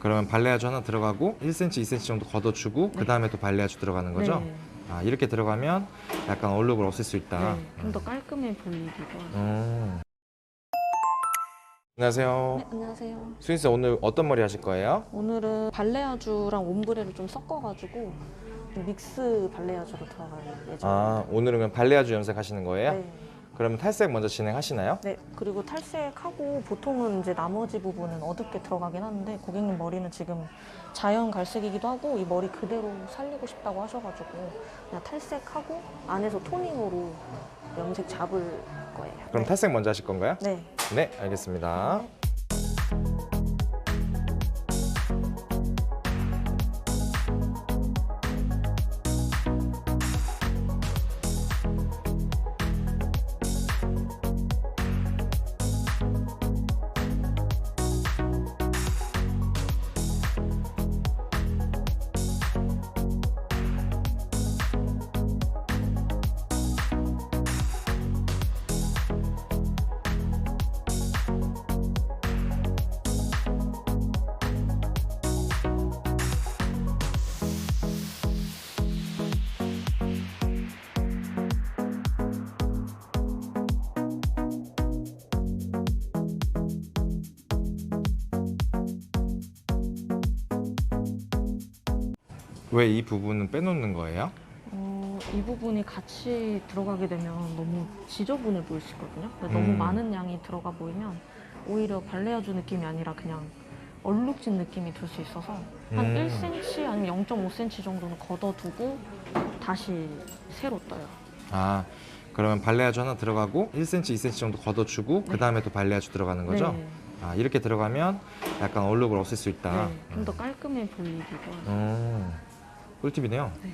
그러면 발레아주 하나 들어가고 1cm, 2cm 정도 걷어주고 그 다음에 또 발레아주 들어가는 거죠? 네. 아, 이렇게 들어가면 약간 얼룩을 없앨 수 있다. 네, 좀 더 깔끔해 보이기도 하고. 안녕하세요. 네, 안녕하세요. 수인씨 오늘 어떤 머리 하실 거예요? 오늘은 발레아주랑 옴브레를 좀 섞어가지고 좀 믹스 발레아주로 들어갈 예정입니다. 아, 오늘은 그냥 발레아주 염색하시는 거예요? 네. 그러면 탈색 먼저 진행하시나요? 네, 그리고 탈색하고 보통은 이제 나머지 부분은 어둡게 들어가긴 하는데 고객님 머리는 지금 자연 갈색이기도 하고 이 머리 그대로 살리고 싶다고 하셔가지고 그냥 탈색하고 안에서 토닝으로 염색 잡을 거예요. 그럼 네. 탈색 먼저 하실 건가요? 네. 네, 알겠습니다. 왜 이 부분은 빼놓는 거예요? 이 부분이 같이 들어가게 되면 너무 지저분해 보일 수 있거든요. 근데 너무 많은 양이 들어가 보이면 오히려 발레아주 느낌이 아니라 그냥 얼룩진 느낌이 들 수 있어서 한 1cm 아니면 0.5cm 정도는 걷어두고 다시 새로 떠요. 아, 그러면 발레아주 하나 들어가고 1cm, 2cm 정도 걷어주고 그 다음에 또 발레아주 들어가는 거죠? 네. 아, 이렇게 들어가면 약간 얼룩을 없앨 수 있다. 네, 좀 더 깔끔해 보이기도 하고. 꿀팁이네요. 네.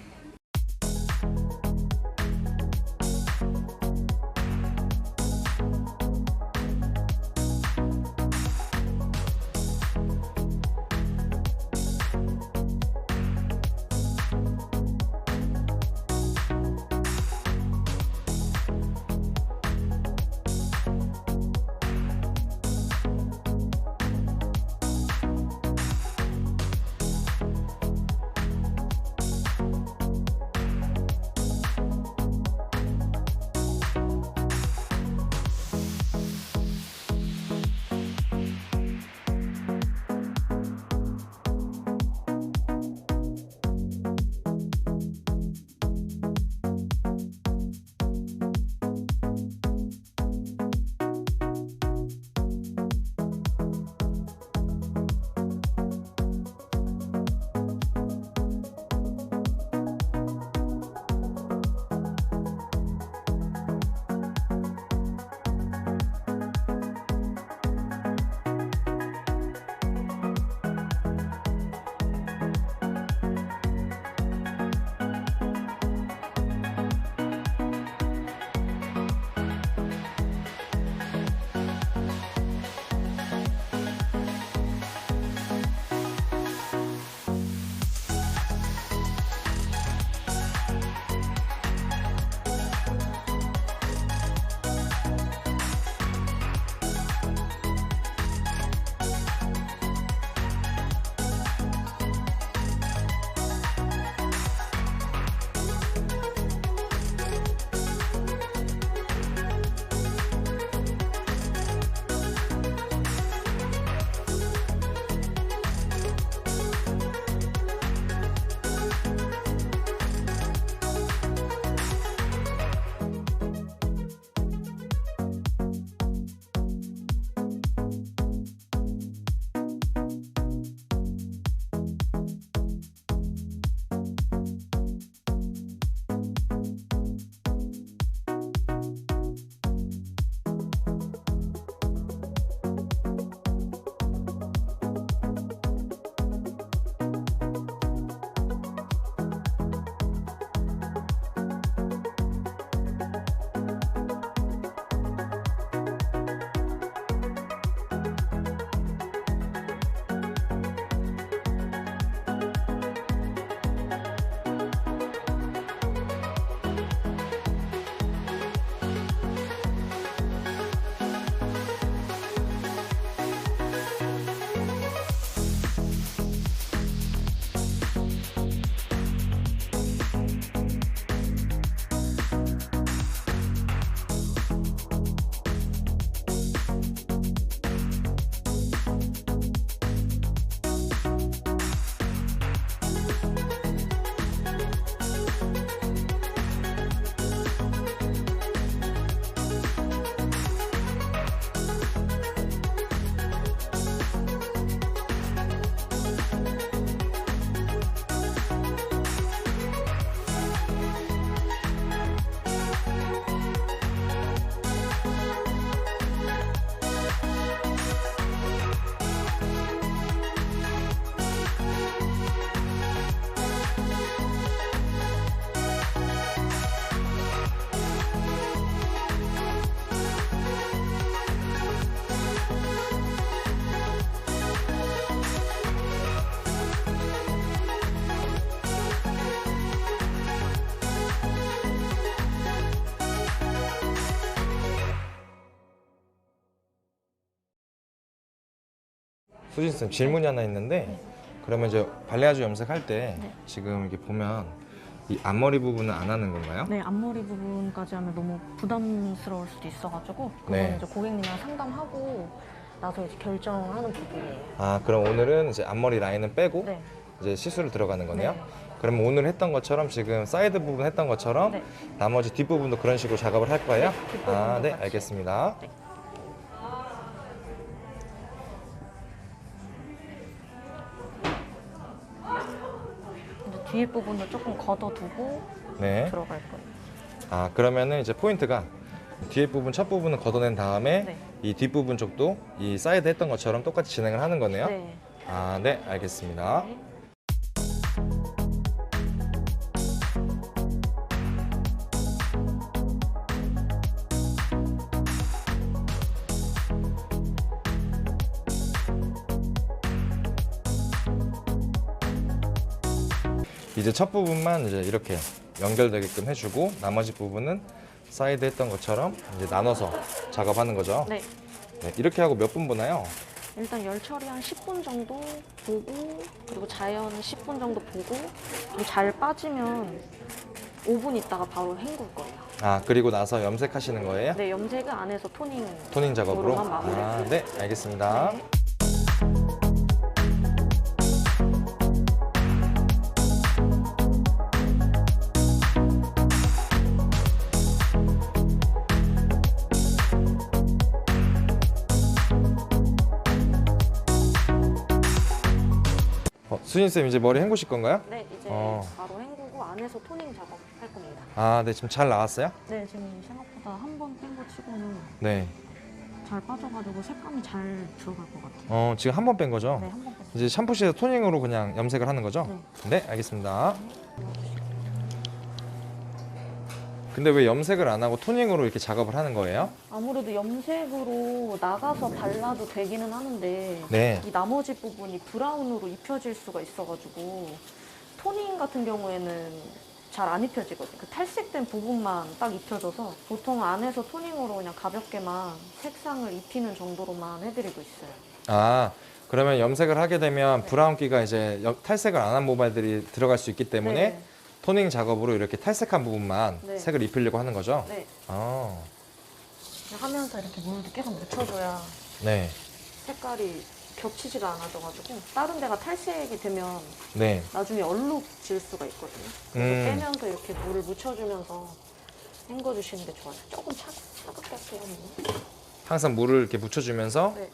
수진쌤 질문이 하나 있는데 그러면 이제 발레아주 염색할 때 네. 지금 이렇게 보면 이 앞머리 부분은 안 하는 건가요? 네, 앞머리 부분까지 하면 너무 부담스러울 수도 있어가지고 그건 네. 이제 고객님이랑 상담하고 나서 이제 결정하는 부분이에요. 아, 그럼 오늘은 이제 앞머리 라인은 빼고 네. 이제 시술을 들어가는 거네요? 네. 그러면 오늘 했던 것처럼 지금 사이드 부분 했던 것처럼 네. 나머지 뒷부분도 그런 식으로 작업을 할 거예요? 네, 뒷부분도 아, 네, 같이. 알겠습니다. 네. 이제 뒤에 부분도 조금 걷어두고 네. 들어갈 거예요. 아, 그러면은 이제 포인트가 뒤에 부분, 첫 부분은 걷어낸 다음에 네. 이 뒷부분 쪽도 이 사이드 했던 것처럼 똑같이 진행을 하는 거네요? 네. 아, 네, 알겠습니다. 네. 이제 첫 부분만 이제 이렇게 연결되게끔 해주고 나머지 부분은 사이드 했던 것처럼 이제 나눠서 작업하는 거죠. 네. 네, 이렇게 하고 몇 분 보나요? 일단 열 처리 한 10분 정도 보고 그리고 자연 10분 정도 보고 좀 잘 빠지면 5분 있다가 바로 헹굴 거예요. 아, 그리고 나서 염색하시는 거예요? 네, 염색은 안에서 토닝. 토닝 작업으로? 그거로만 마무리. 아, 네, 알겠습니다. 네. 수진쌤 이제 머리 헹구실 건가요? 네, 이제 어. 바로 헹구고 안에서 토닝 작업 할 겁니다. 아, 네, 지금 잘 나왔어요? 네, 지금 생각보다 한 번 뺀 거 치고는 네. 잘 빠져가지고 색감이 잘 들어갈 것 같아요. 지금 한 번 뺀 거죠? 네, 한 번 뺐어요. 이제 샴푸실에서 토닝으로 그냥 염색을 하는 거죠? 네, 알겠습니다. 근데 왜 염색을 안 하고 토닝으로 이렇게 작업을 하는 거예요? 아무래도 염색으로 나가서 발라도 되기는 하는데 네. 이 나머지 부분이 브라운으로 입혀질 수가 있어가지고 토닝 같은 경우에는 잘 안 입혀지거든요. 그 탈색된 부분만 딱 입혀져서 보통 안에서 토닝으로 그냥 가볍게만 색상을 입히는 정도로만 해드리고 있어요. 아, 그러면 염색을 하게 되면 브라운기가 이제 탈색을 안 한 모발들이 들어갈 수 있기 때문에 네. 토닝 작업으로 이렇게 탈색한 부분만 네. 색을 입히려고 하는 거죠? 네. 아, 하면서 이렇게 물도 계속 묻혀줘야 네. 색깔이 겹치지가 않아져가지고 다른 데가 탈색이 되면 네. 나중에 얼룩질 수가 있거든요. 그래서 빼면서 이렇게 물을 묻혀주면서 헹궈주시는 게 좋아요. 조금 차갑게 할게요. 항상 물을 이렇게 묻혀주면서 네.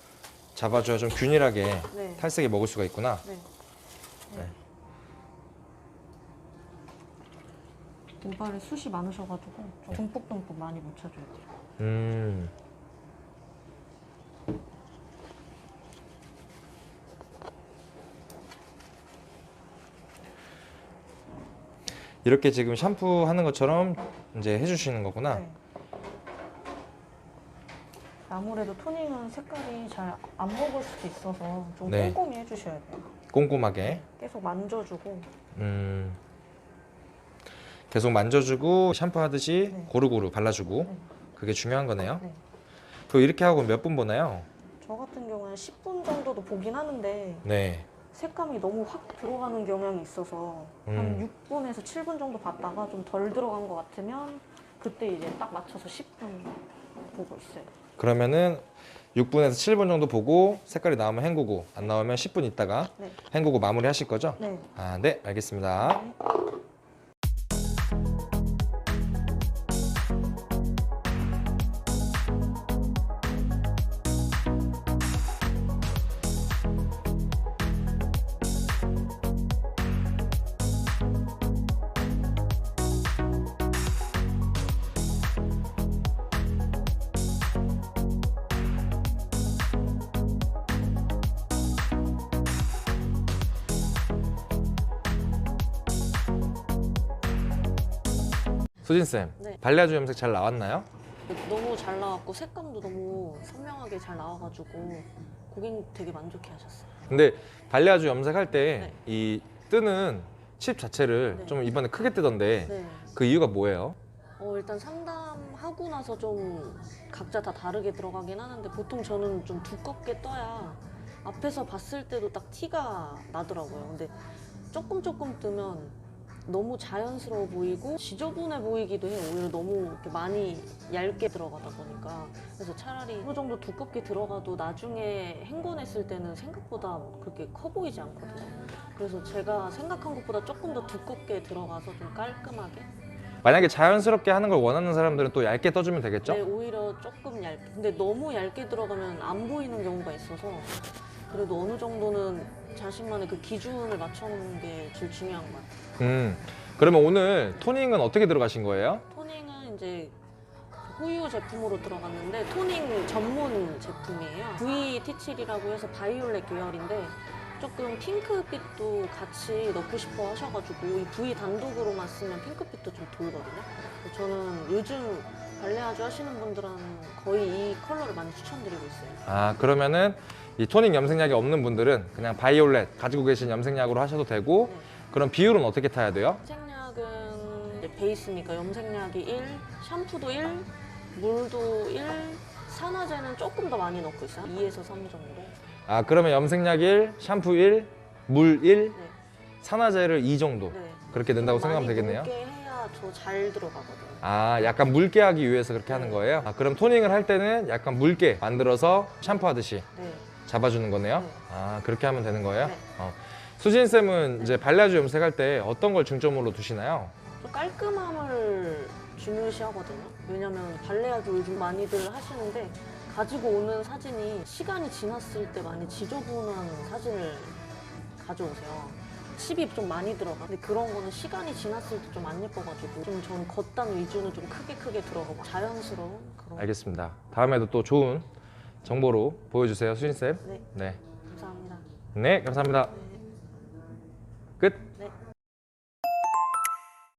잡아줘야 좀 균일하게 네. 탈색이 먹을 수가 있구나. 네. 네. 모발에 숱이 많으셔가지고 좀 듬뿍듬뿍 많이 묻혀줘야 돼요. 음. 이렇게 지금 샴푸 하는 것처럼 이제 해주시는 거구나. 네. 아무래도 토닝은 색깔이 잘 안 먹을 수도 있어서 좀 네. 꼼꼼히 해주셔야 돼요. 꼼꼼하게. 계속 만져주고. 음. 계속 만져주고 샴푸하듯이 네. 고루고루 발라주고 네. 그게 중요한 거네요. 네. 그 이렇게 하고 몇 분 보나요? 저 같은 경우는 10분 정도도 보긴 하는데 네. 색감이 너무 확 들어가는 경향이 있어서 음. 한 6분에서 7분 정도 봤다가 좀 덜 들어간 것 같으면 그때 이제 딱 맞춰서 10분 보고 있어요. 그러면은 6분에서 7분 정도 보고 색깔이 나오면 헹구고 안 나오면 10분 있다가 네. 헹구고 마무리 하실 거죠? 네. 아, 네, 알겠습니다. 네. 수진쌤, 네. 발레아주 염색 잘 나왔나요? 너무 잘 나왔고 색감도 너무 선명하게 잘 나와가지고 고객님 되게 만족해 하셨어요. 근데 발레아주 염색할 때 네. 이 뜨는 칩 자체를 네. 좀 이번에 크게 뜨던데 네. 그 이유가 뭐예요? 일단 상담하고 나서 좀 각자 다 다르게 들어가긴 하는데 보통 저는 좀 두껍게 떠야 앞에서 봤을 때도 딱 티가 나더라고요. 근데 조금 뜨면 너무 자연스러워 보이고 지저분해 보이기도 해요. 오히려 너무 이렇게 많이 얇게 들어가다 보니까. 그래서 차라리 어느 정도 두껍게 들어가도 나중에 헹궈냈을 때는 생각보다 그렇게 커 보이지 않거든요. 그래서 제가 생각한 것보다 조금 더 두껍게 들어가서 좀 깔끔하게. 만약에 자연스럽게 하는 걸 원하는 사람들은 또 얇게 떠주면 되겠죠? 네, 오히려 조금 얇게. 근데 너무 얇게 들어가면 안 보이는 경우가 있어서 그래도 어느 정도는 자신만의 그 기준을 맞춰놓는 게 제일 중요한 것 같아요. 그러면 오늘 토닝은 어떻게 들어가신 거예요? 토닝은 이제 후유 제품으로 들어갔는데 토닝 전문 제품이에요. VT7이라고 해서 바이올렛 계열인데 조금 핑크빛도 같이 넣고 싶어 하셔가지고 이 V 단독으로만 쓰면 핑크빛도 좀 돌거든요. 그래서 저는 요즘 발레아주 하시는 분들은 거의 이 컬러를 많이 추천드리고 있어요. 아, 그러면은 이 토닝 염색약이 없는 분들은 그냥 바이올렛 가지고 계신 염색약으로 하셔도 되고 네. 그럼 비율은 어떻게 타야 돼요? 염색약은 이제 베이스니까 염색약이 1, 샴푸도 1, 물도 1, 산화제는 조금 더 많이 넣고 있어요. 2에서 3 정도. 아, 그러면 염색약 1, 샴푸 1, 물 1, 네. 산화제를 2 정도 네. 그렇게 된다고 생각하면 되겠네요. 많이 묽게 해야 더 잘 들어가거든요. 아, 약간 묽게 하기 위해서 그렇게 하는 거예요? 아, 그럼 토닝을 할 때는 약간 묽게 만들어서 샴푸하듯이 네. 잡아주는 거네요? 네. 아, 그렇게 하면 되는 거예요? 네. 수진쌤은 이제 발레아주 염색할 때 어떤 걸 중점으로 두시나요? 좀 깔끔함을 중요시하거든요. 왜냐면 발레아주 요즘 많이들 하시는데 가지고 오는 사진이 시간이 지났을 때 많이 지저분한 사진을 가져오세요. 칩이 좀 많이 들어가. 근데 그런 거는 시간이 지났을 때 좀 안 예뻐가지고 좀 저는 겉단 위주는 좀 크게 들어가고 자연스러운 그런. 알겠습니다. 다음에도 또 좋은 정보로 보여주세요, 수진쌤. 네, 네. 감사합니다. 네, 감사합니다. 네.